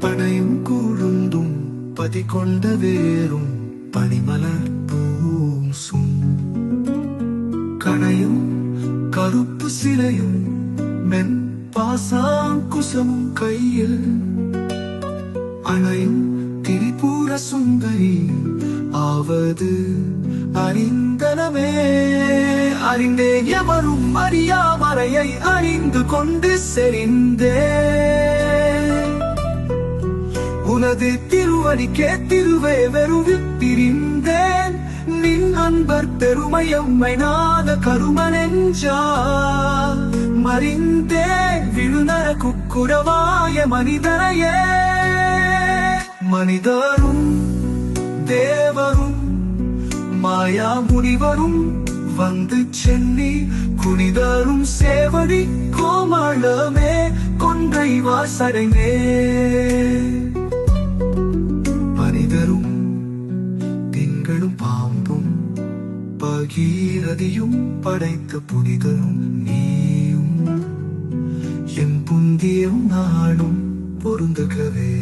பனையும் கூழுந்தும் பதிகொண்ட வேரும் பனிமலர் பூசும் கணையும் கருப்பு சிலையும் மென் பாசாங்குசமும் கையில் அணையும் திரிபுர சுந்தரி ஆவது அறிந்தனமே. அறிந்தே எவரும் அறியாமறையை அறிந்து கொண்டு செறிந்தே உனது திருவடிக்கே திருவே வெறுவில் பிரிந்தேன். நின் அன்பர் பெருமையம்மை நாத கருமனெஞ்சால் மறிந்தே விழுநர குக்குரவாய மனிதரையே. மனிதரும் தேவரும் மாயா முனிவரும் வந்து சென்னி குனிதரும் சேவடி கோமளமே கொன்றை வாசடைந்தே. மனிதரும் திங்களும் பாம்பும் பகீரதியும் படைத்த புனிதரும் நீயும் என் புந்தியும் நாளும் பொருந்துகவே.